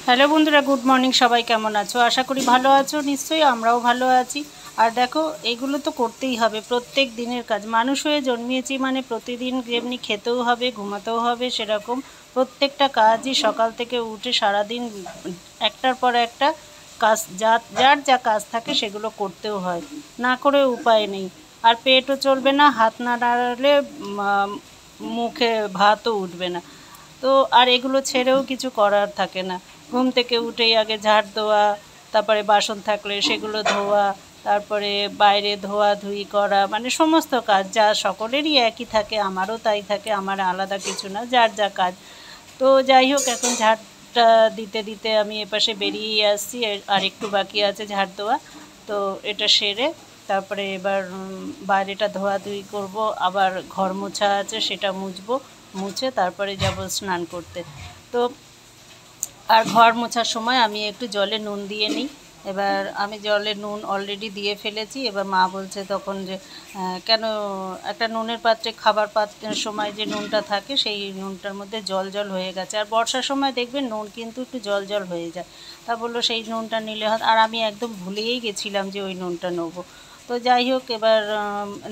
Hello বন্ধুরা, good morning. সবাই কেমন আছো? আশা করি ভালো আছো। নিশ্চয়ই আমরাও ভালো আছি। আর দেখো, এইগুলো তো করতেই হবে, প্রত্যেক দিনের কাজ। মানুষ হয়ে জন্মিয়েছি মানে প্রতিদিন যেমনি খেতেও হবে, ঘুমাতেও হবে, সেরকম প্রত্যেকটা কাজই সকাল থেকে উঠে সারাদিন একটার পর একটা কাজ, যার যা কাজ থাকে সেগুলো করতেও হয়, না করে উপায় নেই। আর পেটও চলবে না, হাত না নাড়ালে মুখে ভাতও উঠবে না। তো আর এগুলো ছেড়েও কিছু করার থাকে না। ঘুম থেকে উঠেই আগে ঝাড় দেওয়া, তারপরে বাসন থাকলে সেগুলো ধোয়া, তারপরে বাইরে ধোয়াধুয়ি করা, মানে সমস্ত কাজ যা সকলেরই একই থাকে, আমারও তাই থাকে, আমার আলাদা কিছু না, যার যা কাজ। তো যাই হোক, এখন ঝাড়টা দিতে দিতে আমি এপাশে বেরিয়ে আসছি, আর একটু বাকি আছে ঝাড় দেওয়া। তো এটা সেরে তারপরে এবার বাইরেটা ধোয়াধুয়ি করব, আবার ঘর মোছা আছে সেটা মুছবো, মুছে তারপরে যাব স্নান করতে। তো আর ঘর মোছার সময় আমি একটু জলে নুন দিয়ে নিই। এবার আমি জলে নুন অলরেডি দিয়ে ফেলেছি। এবার মা বলছে তখন যে কেন একটা নুনের পাত্রে, খাবার পাত্রের সময় যে নুনটা থাকে সেই নুনটার মধ্যে জল জল হয়ে গেছে। আর বর্ষার সময় দেখবেন নুন কিন্তু একটু জল জল হয়ে যায়। তা বললো সেই নুনটা নিলে হয়। আর আমি একদম ভুলেই গেছিলাম যে ওই নুনটা নেবো। তো যাই হোক, এবার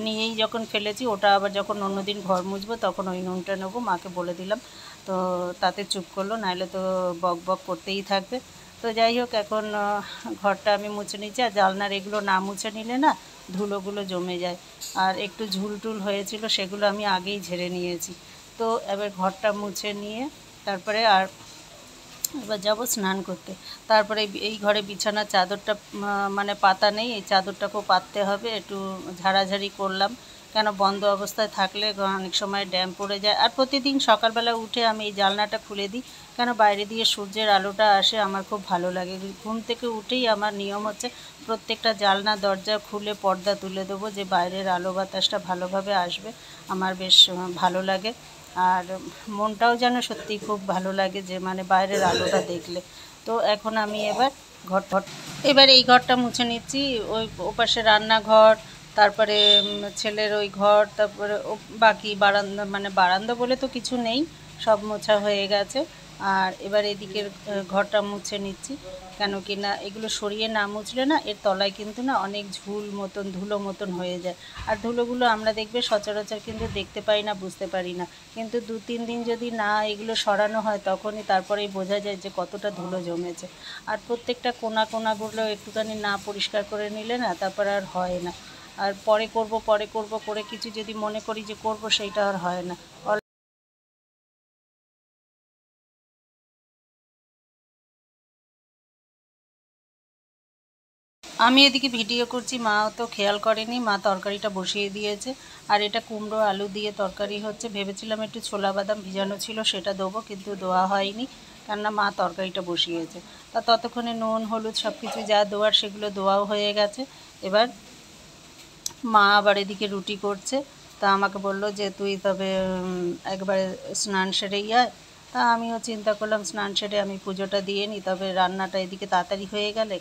নিয়েই যখন ফেলেছি, ওটা আবার যখন অন্যদিন ঘর মুছবো তখন ওই নুনটা নেবো, মাকে বলে দিলাম। তো তাতে চুপ করলো, নাহলে তো বক বক করতেই থাকবে। তো যাই হোক, এখন ঘরটা আমি মুছে নিচ্ছি। আর জানলার এগুলো না মুছে নিলে না ধুলোগুলো জমে যায়। আর একটু ঝুলটুল হয়েছিল, সেগুলো আমি আগেই ঝেড়ে নিয়েছি। তো এবার ঘরটা মুছে নিয়ে তারপরে এবার যাব স্নান করতে। তারপরে এই ঘরে বিছানার চাদরটা মানে পাতা নেই, এই চাদরটাকেও পাততে হবে। একটু ঝাড়াঝাড়ি করলাম, কেন বন্ধ অবস্থায় থাকলে অনেক সময় ড্যাম পড়ে যায়। আর প্রতিদিন সকালবেলা উঠে আমি এই জানলাটা খুলে দিই, কেন বাইরে দিয়ে সূর্যের আলোটা আসে, আমার খুব ভালো লাগে। ঘুম থেকে উঠেই আমার নিয়ম হচ্ছে প্রত্যেকটা জানলা দরজা খুলে পর্দা তুলে দেবো, যে বাইরের আলো বাতাসটা ভালোভাবে আসবে। আমার বেশ ভালো লাগে। আর মনটাও যেন সত্যিই খুব ভালো লাগে, যে মানে বাইরের আলোটা দেখলে। তো এখন আমি এবার এই ঘরটা মুছে নিচ্ছি। ওই ওপাশে রান্নাঘর, তারপরে ছেলের ওই ঘর, তারপরে বাকি বারান্দা, মানে বারান্দা বলে তো কিছু নেই, সব মোছা হয়ে গেছে। আর এবার এদিকের ঘরটা মুছে নিচ্ছি, কেন কি না এগুলো সরিয়ে না মুছলে না এর তলায় কিন্তু না অনেক ঝুল মতন, ধুলো মতন হয়ে যায়। আর ধুলোগুলো আমরা দেখবে সচরাচর কিন্তু দেখতে পাই না, বুঝতে পারি না। কিন্তু 2-3 দিন যদি না এগুলো সরানো হয়, তখনই তারপরেই বোঝা যায় যে কতটা ধুলো জমেছে। আর প্রত্যেকটা কোনাগুলো একটুখানি না পরিষ্কার করে নিলে না তারপর আর হয় না। আর পরে করব করে কিছু যদি মনে করি যে করব, সেইটা আর হয় না। আমি এদিকে ভিডিও করছি, মা তো খেয়াল করেনি, মা তরকারিটা বসিয়ে দিয়েছে। আর এটা কুমড়ো আলু দিয়ে তরকারি হচ্ছে। ভেবেছিলাম একটু ছোলা বাদাম ভিজানো ছিল সেটা দেবো, কিন্তু দেওয়া হয়নি, কেননা মা তরকারিটা বসিয়েছে। তা ততক্ষণে নুন হলুদ সব কিছু যা দেওয়ার সেগুলো দেওয়াও হয়ে গেছে। এবার মা আবার এদিকে রুটি করছে। তা আমাকে বললো যে তুই তবে একবারে স্নান সেরেই আয়। তা আমিও চিন্তা করলাম স্নান সেরে আমি পুজোটা দিয়ে নিই, তবে রান্নাটা এদিকে তাড়াতাড়ি হয়ে গেলে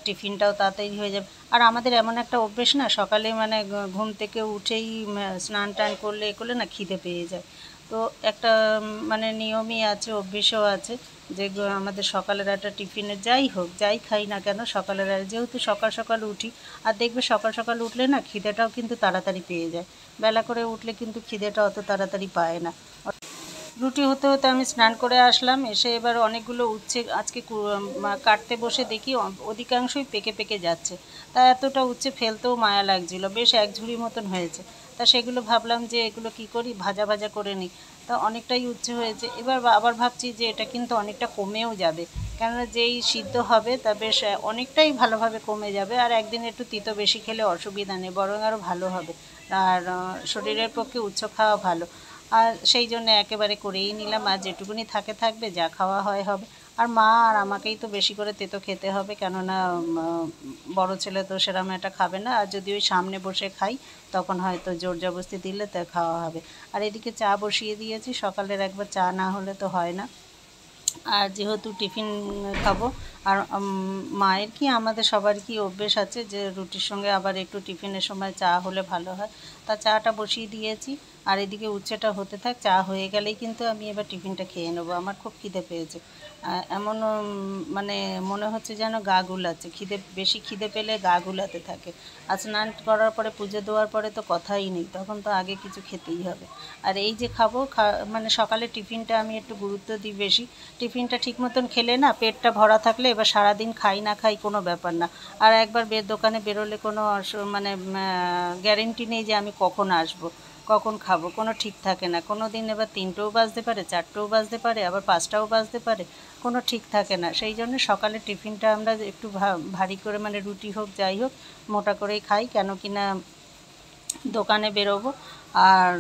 টিফিনটাও তাড়াতাড়ি হয়ে যাবে। আর আমাদের এমন একটা অভ্যেস না, সকালে মানে ঘুম থেকে উঠেই স্নান টান করলে না খিদে পেয়ে যায়। তো একটা মানে নিয়মই আছে, অভ্যেসও আছে, যে আমাদের সকালের একটা টিফিনের যাই হোক, যাই খাই না কেন সকালের, যেহেতু সকাল সকাল উঠি। আর দেখবে সকাল সকাল উঠলে না খিদেটাও কিন্তু তাড়াতাড়ি পেয়ে যায়। বেলা করে উঠলে কিন্তু খিদেটা অত তাড়াতাড়ি পায় না। রুটি হতে হতে আমি স্নান করে আসলাম। এসে এবার অনেকগুলো উচ্ছে আজকে কাটতে বসে দেখি অধিকাংশই পেকে পেকে যাচ্ছে। তা এতটা উচ্ছে ফেলতেও মায়া লাগছিল, বেশ এক ঝুড়ি মতন হয়েছে। তা সেগুলো ভাবলাম যে এগুলো কি করি, ভাজা ভাজা করে নিই। তা অনেকটাই উচ্ছে হয়েছে। এবার আবার ভাবছি যে এটা কিন্তু অনেকটা কমেও যাবে, কেননা যেই সিদ্ধ হবে তা বেশ অনেকটাই ভালোভাবে কমে যাবে। আর একদিন একটু তিতো বেশি খেলে অসুবিধা নেই, বরং আরও ভালো হবে। আর শরীরের পক্ষে উচ্চ খাওয়া ভালো। আর সেই জন্য একেবারে করেই নিলাম। আর যেটুকুনি থাকবে, যা খাওয়া হয় হবে। আর মা আর আমাকেই তো বেশি করে তেতো খেতে হবে, কেননা বড় ছেলে তো সেরকম একটা খাবে না। আর যদি ওই সামনে বসে খাই, তখন হয়তো জোর জবরদস্তি দিলে তা খাওয়া হবে। আর এদিকে চা বসিয়ে দিয়েছি, সকালের একবার চা না হলে তো হয় না। আর যেহেতু টিফিন খাবো, আর মায়ের কি আমাদের সবার কি অভ্যেস আছে যে রুটির সঙ্গে আবার একটু টিফিনের সময় চা হলে ভালো হয়। তা চাটা বসিয়ে দিয়েছি। আর এদিকে উচ্ছেটা হতে থাক, চা হয়ে গেলেই কিন্তু আমি এবার টিফিনটা খেয়ে নেবো। আমার খুব খিদে পেয়েছে, এমন মানে মনে হচ্ছে যেন গা গুলাচ্ছে, বেশি খিদে পেলে গা গুলাতে থাকে। আর স্নান করার পরে পুজো দেওয়ার পরে তো কথাই নেই, তখন তো আগে কিছু খেতেই হবে। আর এই যে খাবো মানে সকালে টিফিনটা আমি একটু গুরুত্ব দিই বেশি। টিফিনটা ঠিক মতন খেলে না, পেটটা ভরা থাকলে এবার সারাদিন খাই না খাই কোনো ব্যাপার না। আর একবার দোকানে বেরোলে কোনো মানে গ্যারেন্টি নেই যে আমি কখন আসবো, কখন খাবো, কোনো ঠিক থাকে না। কোনো দিন এবার 3টেও বাজতে পারে, 4টেও বাজতে পারে, আবার 5টাও বাজতে পারে, কোনো ঠিক থাকে না। সেই জন্য সকালে টিফিনটা আমরা একটু ভারী করে, মানে রুটি হোক যাই হোক মোটা করেই খাই, কেন কি না দোকানে বেরোবো। আর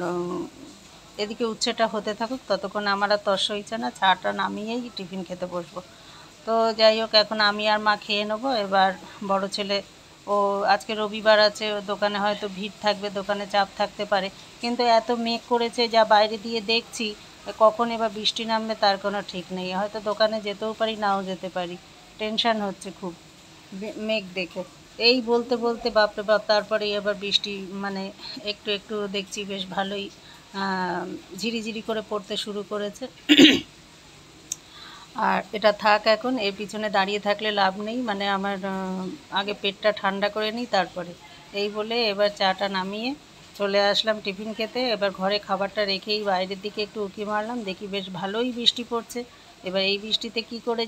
এদিকে উচ্ছেটা হতে থাকুক, ততক্ষণ আমার আর তর্স হইছে না, চাটা নামিয়েই টিফিন খেতে বসবো। তো যাই হোক, এখন আমি আর মা খেয়ে নেবো। এবার বড় ছেলে, ও আজকে রবিবার আছে, ও দোকানে হয়তো ভিড় থাকবে, দোকানে চাপ থাকতে পারে, কিন্তু এত মেঘ করেছে যা বাইরে দিয়ে দেখছি, কখন এবার বৃষ্টি নামবে তার কোনো ঠিক নেই। হয়তো দোকানে যেতেও পারি, নাও যেতে পারি। টেনশান হচ্ছে খুব মেঘ দেখে। এই বলতে বলতে বাপরে বাপ, তারপরে এবার বৃষ্টি মানে একটু একটু দেখছি বেশ ভালোই ঝিরিঝিরি করে পড়তে শুরু করেছে। আর এটা থাক, এখন এর পিছনে দাঁড়িয়ে থাকলে লাভ নেই, মানে আমার আগে পেটটা ঠান্ডা করে নিই তারপরে। এই বলে এবার চাটা নামিয়ে চলে আসলাম টিফিন খেতে। এবার ঘরে খাবারটা রেখেই বাইরের দিকে একটু উঁকি মারলাম, দেখি বেশ ভালোই বৃষ্টি পড়ছে। এবার এই বৃষ্টিতে কি করে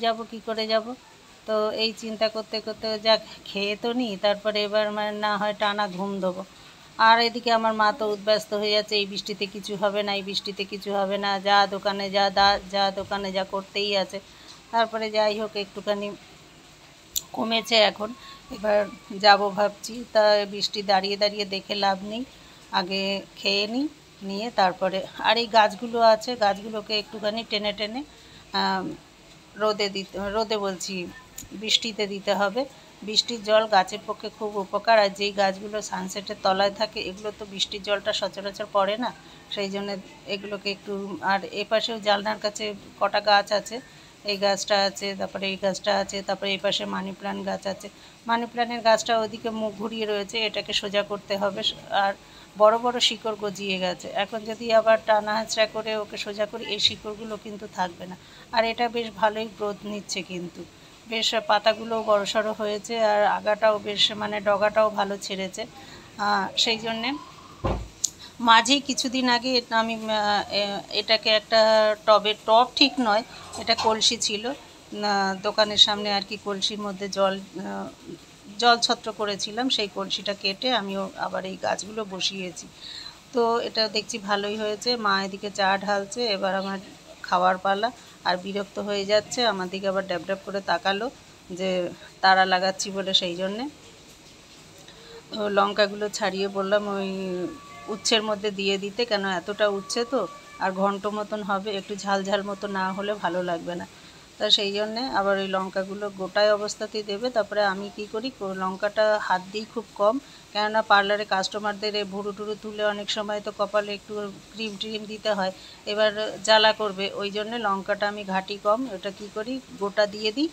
যাব। তো এই চিন্তা করতে করতে যাক, খেয়ে তো নিই, তারপরে এবার মানে না হয় টানা ঘুম দেবো। আর এদিকে আমার মা তো উদ্ব্যস্ত হয়ে যাচ্ছে, এই বৃষ্টিতে কিছু হবে না, এই বৃষ্টিতে কিছু হবে না, যা দোকানে যা দোকানে যা করতেই আছে। তারপরে যাই হোক, একটুখানি কমেছে এখন, এবার যাব ভাবছি। তা বৃষ্টি দাঁড়িয়ে দাঁড়িয়ে দেখে লাভ নেই, আগে খেয়ে নিয়ে তারপরে। আর এই গাছগুলো আছে, গাছগুলোকে একটুখানি টেনে টেনে রোদে বলছি, বৃষ্টিতে দিতে হবে। বৃষ্টির জল গাছের পক্ষে খুব উপকার। আর যেই গাছগুলো সানসেটের তলায় থাকে, এগুলো তো বৃষ্টির জলটা সচরাচর পড়ে না, সেই জন্য এগুলোকে একটু। আর এপাশেও জানলার কাছে কটা গাছ আছে, এই গাছটা আছে, তারপরে এই গাছটা আছে, তারপরে এই পাশে মানি প্ল্যান্ট গাছ আছে। মানি প্ল্যান্টের গাছটা ওইদিকে মুখ ঘুরিয়ে রয়েছে, এটাকে সোজা করতে হবে। আর বড় বড় শিকড় গজিয়ে গেছে, এখন যদি আবার টানা হেঁচড়া করে ওকে সোজা করি, এই শিকড়গুলো কিন্তু থাকবে না। আর এটা বেশ ভালোই গ্রোথ নিচ্ছে, কিন্তু বেশ পাতাগুলোও বড়সড় হয়েছে, আর আগাটাও বেশ মানে ডগাটাও ভালো ছেড়েছে। সেই জন্যে মাঝেই কিছুদিন আগে আমি এটাকে একটা টব ঠিক নয়, এটা কলসি ছিল, দোকানের সামনে আর কি, কলসির মধ্যে জল ছত্র করেছিলাম, সেই কলসিটা কেটে আমিও আবার এই গাছগুলো বসিয়েছি। তো এটা দেখছি ভালোই হয়েছে। মা এদিকে চা ঢালছে, এবার আমার খাওয়ার পালা। আর বিরক্ত হয়ে যাচ্ছে, আমার দিকে আবার ড্যাব ড্যাব করে তাকালো যে তারা লাগাচ্ছি বলে, সেই জন্যে। তো লঙ্কাগুলো ছাড়িয়ে বললাম ওই উচ্ছের মধ্যে দিয়ে দিতে, কেন এতটা উচ্ছে তো, আর ঘন্ট মতন হবে, একটু ঝাল ঝাল মতো না হলে ভালো লাগবে না। তা সেই জন্যে আবার ওই লঙ্কাগুলো গোটায় অবস্থাতেই দেবে। তারপরে আমি কি করি, লঙ্কাটা হাত দিই খুব কম, কেননা পার্লারে কাস্টমারদের ভুরু টুরু তুলে অনেক সময় তো কপালে একটু ক্রিম ট্রিম দিতে হয়, এবার জ্বালা করবে, ওই জন্যে লঙ্কাটা আমি ঘাটি কম। ওটা কি করি, গোটা দিয়ে দিই,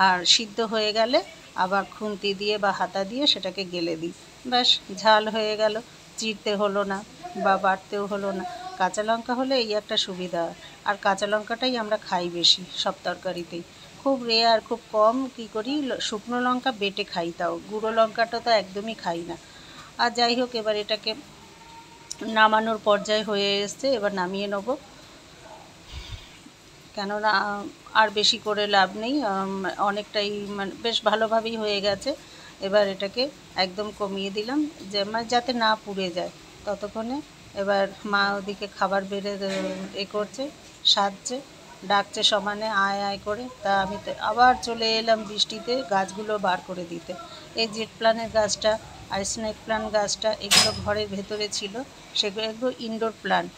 আর সিদ্ধ হয়ে গেলে আবার খুন্তি দিয়ে বা হাতা দিয়ে সেটাকে গেলে দিই, ব্যাস ঝাল হয়ে গেল, চিড়তে হলো না বা বাটতেও হলো না। কাঁচা লঙ্কা হলে এই একটা সুবিধা। আর কাঁচা লঙ্কাটাই আমরা খাই বেশি সব তরকারিতেই, খুব রেয়ার, খুব কম কী করি শুকনো লঙ্কা বেটে খাই, তাও গুঁড়ো লঙ্কাটা তো একদমই খাই না। আর যাই হোক, এবার এটাকে নামানোর পর্যায়ে হয়ে এসছে, এবার নামিয়ে নেবো, কেননা আর বেশি করে লাভ নেই, অনেকটাই মানে বেশ ভালোভাবেই হয়ে গেছে। এবার এটাকে একদম কমিয়ে দিলাম, যে মানে যাতে না পুড়ে যায় ততক্ষণে। এবার মা ওদিকে খাবার বেড়ে করছে, সাজছে, ডাকছে সমানে আয় আয় করে। তা আমি আবার চলে এলাম বৃষ্টিতে গাছগুলো বার করে দিতে। এই জেট প্ল্যান্টের গাছটা আর স্নেক প্ল্যান্ট গাছটা, এগুলো ঘরের ভেতরে ছিল, এগুলো ইনডোর প্ল্যান্ট,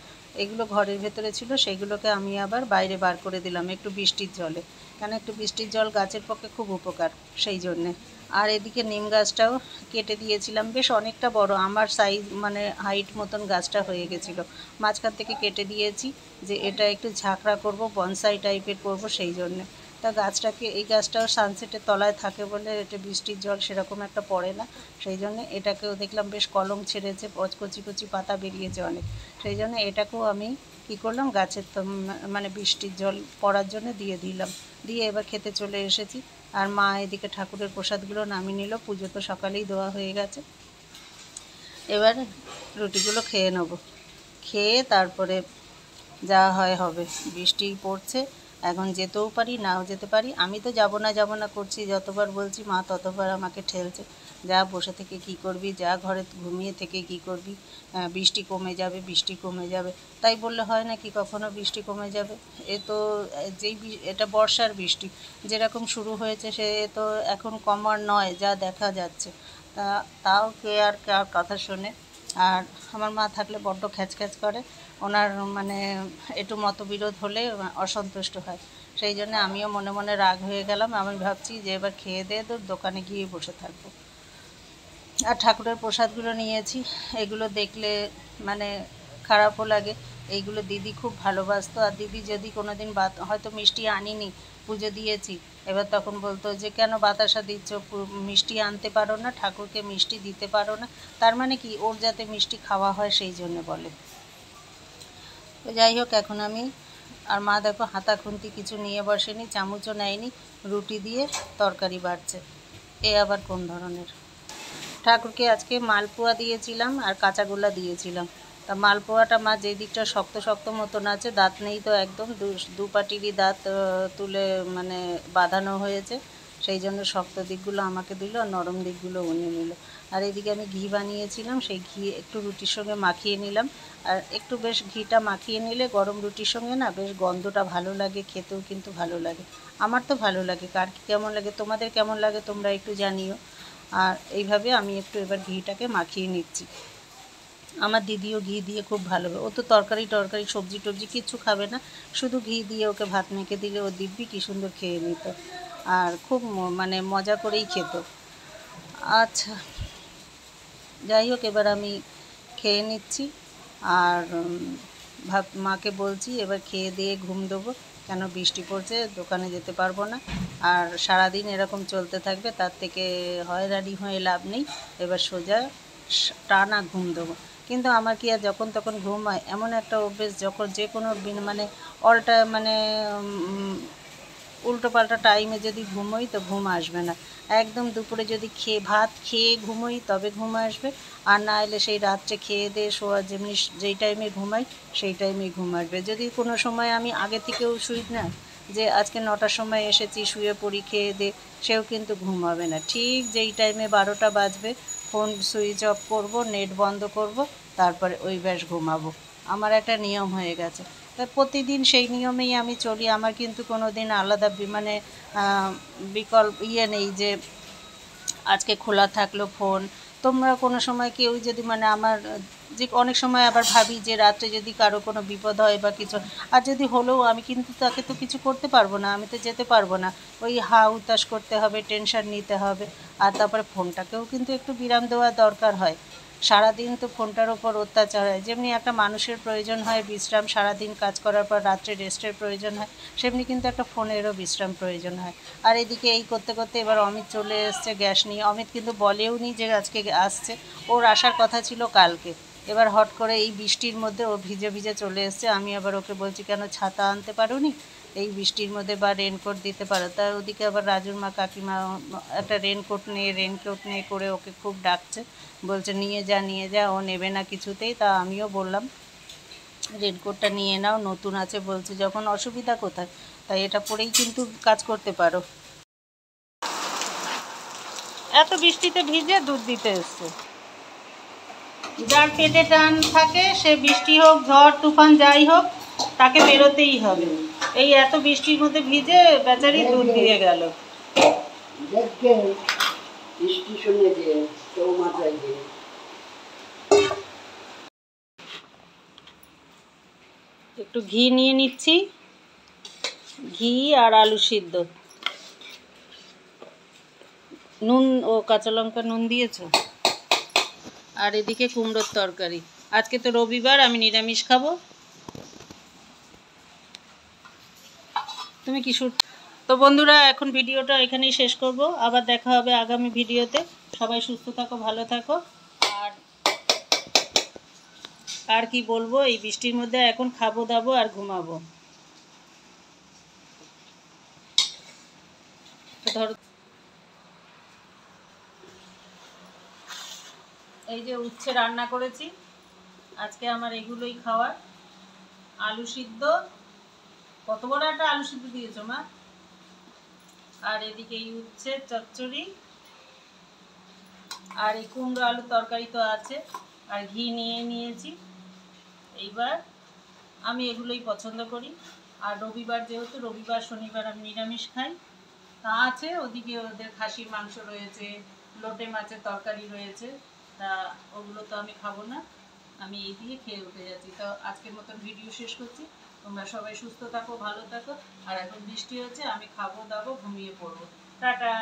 এগুলো ঘরের ভেতরে ছিল, সেগুলোকে আমি আবার বাইরে বার করে দিলাম একটু বৃষ্টির জলে, কেন একটু বৃষ্টির জল গাছের পক্ষে খুব উপকার, সেই জন্যে। আর এদিকে নিম গাছটাও কেটে দিয়েছিলাম, বেশ অনেকটা বড়, আমার সাইজ মানে হাইট মতন গাছটা হয়ে গেছিলো, মাঝখান থেকে কেটে দিয়েছি, যে এটা একটু ঝাঁকড়া করব, বনসাই টাইপের করব, সেই জন্যে। তা গাছটাকে, এই গাছটাও সানসেটের তলায় থাকে বলে এটা বৃষ্টির জল সেরকম একটা পড়ে না, সেই জন্য এটাকেও দেখলাম বেশ কলম ছেড়েছে, কচি কচি পাতা বেরিয়েছে অনেক, সেই জন্য এটাকেও আমি কী করলাম গাছের মানে বৃষ্টির জল পড়ার জন্য দিয়ে দিলাম, দিয়ে এবার খেতে চলে এসেছি। আর মা এদিকে ঠাকুরের প্রসাদগুলো নামিয়ে নিল, পুজো তো সকালেই দেওয়া হয়ে গেছে। এবার রুটিগুলো খেয়ে নেব, খেয়ে তারপরে যা হয় হবে। বৃষ্টি পড়ছে, এখন যেতেও পারি নাও যেতে পারি। আমি তো যাব না করছি, যতবার বলছি মা ততবার আমাকে ঠেলছে, যা বসে থেকে কি করবি, যা ঘরে ঘুমিয়ে থেকে কি করবি, বৃষ্টি কমে যাবে, বৃষ্টি কমে যাবে। তাই বললে হয় না কি কখনো বৃষ্টি কমে যাবে? এ তো এটা বর্ষার বৃষ্টি যেরকম শুরু হয়েছে, সে তো এখন কমার নয় যা দেখা যাচ্ছে। তাও কে আর কার কথা শোনে। আর আমার মা থাকলে বড্ড খ্যাচখ্যাচ করে, ওনার মানে একটু মতবিরোধ হলে অসন্তুষ্ট হয়, সেই জন্য আমিও মনে মনে রাগ হয়ে গেলাম। আমি ভাবছি যে এবার খেয়ে দিয়ে দোকানে গিয়ে বসে থাকবো। আর ঠাকুরের প্রসাদগুলো নিয়েছি, এগুলো দেখলে মানে খারাপও লাগে। এইগুলো দিদি খুব ভালোবাসতো, আর দিদি যদি কোনো দিন হয়তো মিষ্টি আনিনি, পুজো দিয়েছি, এবার তখন বলতো যে কেন বাতাসা দিচ্ছ, মিষ্টি আনতে পারো না, ঠাকুরকে মিষ্টি দিতে পারো না। তার মানে কি ওর যাতে মিষ্টি খাওয়া হয় সেই জন্য বলে। তো যাই হোক, এখন আমি আর মা দেখো হাতা খুন্তি কিছু নিয়ে বসেনি, চামচও নেয়নি, রুটি দিয়ে তরকারি বাড়ছে। এ আবার কোন ধরনের? ঠাকুরকে আজকে মালপোয়া দিয়েছিলাম আর কাঁচাগোল্লা দিয়েছিলাম। তা মালপোয়াটা মা যে দিকটা শক্ত শক্ত মতন আছে, দাঁত নেই তো একদম, দু পাটিরই দাঁত তুলে মানে বাঁধানো হয়েছে, সেই জন্য শক্ত দিকগুলো আমাকে দিল আর নরম দিকগুলো উনি নিল। আর এদিকে আমি ঘি বানিয়েছিলাম, সেই ঘি একটু রুটির সঙ্গে মাখিয়ে নিলাম। আর একটু বেশ ঘিটা মাখিয়ে নিলে গরম রুটির সঙ্গে না বেশ গন্ধটা ভালো লাগে, খেতেও কিন্তু ভালো লাগে। আমার তো ভালো লাগে, কার কেমন লাগে, তোমাদের কেমন লাগে তোমরা একটু জানিও। আর এইভাবে আমি একটু এবার ঘিটাকে মাখিয়ে নিচ্ছি। আমার দিদিও ঘি দিয়ে খুব ভালোবাসে, ও তো তরকারি সবজি টবজি কিচ্ছু খাবে না, শুধু ঘি দিয়ে ওকে ভাত মেখে দিলে ও দিব্যি কী সুন্দর খেয়ে নিত, আর খুব মানে মজা করেই খেত। আচ্ছা, যাই হোক, এবার আমি খেয়ে নিচ্ছি। আর মাকে বলছি এবার খেয়ে দিয়ে ঘুম দেবো, কেন বৃষ্টি পড়ছে, দোকানে যেতে পারবো না। আর সারাদিন এরকম চলতে থাকবে, তার থেকে হয়রানি হয়ে লাভ নেই, এবার সোজা টানা ঘুম দেবো। কিন্তু আমার কি আর যখন তখন ঘুম হয়? এমন একটা অভ্যেস, যখন যে কোনো মানে মানে উল্টোপাল্টা টাইমে যদি ঘুমোই তো ঘুম আসবে না। একদম দুপুরে যদি ভাত খেয়ে ঘুমোই তবে ঘুম আসবে, আর না এলে সেই রাত্রে খেয়ে দিয়ে শোয়া যেমনি যেই টাইমে ঘুমাই সেই টাইমেই ঘুম আসবে। যদি কোনো সময় আমি আগে থেকেও শুই না, যে আজকে 9টার সময় এসেছি, শুয়ে পড়ি খেয়ে দিয়ে, সেও কিন্তু ঘুম হবে না। ঠিক যেই টাইমে 12টা বাজবে, ফোন সুইচ অফ করব, নেট বন্ধ করব, তারপরে ওই ব্যাস ঘুমাবো। আমার একটা নিয়ম হয়ে গেছে, তাই প্রতিদিন সেই নিয়মেই আমি চলি। আমার কিন্তু কোনো দিন আলাদা মানে বিকল্প নেই যে আজকে খোলা থাকলো ফোন। তোমরা কোনো সময় কেউ যদি মানে আমার যে অনেক সময় আবার ভাবি যে রাত্রে যদি কারো কোনো বিপদ হয় বা কিছু, আর যদি হলেও আমি কিন্তু তাকে তো কিছু করতে পারবো না, আমি তো যেতে পারবো না, ওই হুতাশ করতে হবে, টেনশন নিতে হবে। আর তারপরে ফোনটাকেও কিন্তু একটু বিরাম দেওয়া দরকার হয়। সারাদিন তো ফোনটার ওপর অত্যাচার হয়, যেমনি একটা মানুষের প্রয়োজন হয় বিশ্রাম, সারাদিন কাজ করার পর রাত্রে রেস্টের প্রয়োজন হয়, সেমনি কিন্তু একটা ফোনেরও বিশ্রাম প্রয়োজন হয়। আর এদিকে এই করতে করতে এবার অমিত চলে এসছে গ্যাস নিয়ে। অমিত কিন্তু বলেও নি যে আজকে আসছে, ওর আসার কথা ছিল কালকে। এবার হট করে এই বৃষ্টির মধ্যে ও ভিজে ভিজে চলে এসছে। আমি আবার ওকে বলছি কেন ছাতা আনতে পারোনি, এই বৃষ্টির মধ্যে, বা রেনকোট দিতে পারো। তা ওদিকে আবার রাজুর মা কাকিমা একটা রেনকোট নিয়ে করে ওকে খুব ডাকছে, বলছে নিয়ে যা, ও নেবে না কিছুতেই। তা আমিও বললাম রেনকোটটা নিয়ে নাও, নতুন আছে বলছে যখন, অসুবিধা কোথায়, তাই এটা পরেই কিন্তু কাজ করতে পারো। এত বৃষ্টিতে ভিজে দুধ দিতে এসছে। যার পেটে টান থাকে সে বৃষ্টি হোক ঝড় তুফান যাই হোক তাকে বেরোতেই হবে। এই এত বৃষ্টির মধ্যে ভিজে বেচারি দুধ দিয়ে গেল। একটু ঘি নিয়ে নিচ্ছি, ঘি আর আলু সিদ্ধ, নুন ও কাঁচা লঙ্কা নুন দিয়েছো। আর এদিকে কুমড়োর তরকারি, আজকে তো রবিবার, আমি নিরামিষ খাবো। তুমি কি তো বন্ধুরা এখন ভিডিওটা এখানেই শেষ করব, আবার দেখা হবে আগামী ভিডিওতে। সবাই সুস্থ থাকো, ভালো থাকো। আর আর কি বলবো, এই বৃষ্টির মধ্যে এখন খাবো দাবো আর ঘুমাবো। ধরো এই যে উচ্ছে রান্না করেছি আজকে, আমার এগুলোই খাওয়ার। আলু সিদ্ধ, কত বড় একটা আলু সিদ্ধ দিয়েছো মা। আর এদিকে এই উচ্ছে চচ্চড়ি, আর এই কুমড়ো আলুর তরকারি তো আছে, আর ঘি নিয়ে নিয়েছি। এইবার আমি এগুলোই পছন্দ করি। আর রবিবার, যেহেতু রবিবার শনিবার আমি নিরামিষ খাই, তা আছে। ওদিকে ওদের খাসির মাংস রয়েছে, লোটে মাছের তরকারি রয়েছে, তা ওগুলো তো আমি খাবো না, আমি এই দিয়ে খেয়ে উঠে যাচ্ছি। তো আজকের মতন ভিডিও শেষ করছি। তোমরা সবাই সুস্থ থাকো, ভালো থাকো। আর এখন বৃষ্টি হচ্ছে, আমি খাবো দাবো, ঘুমিয়ে পড়বো। টাটা।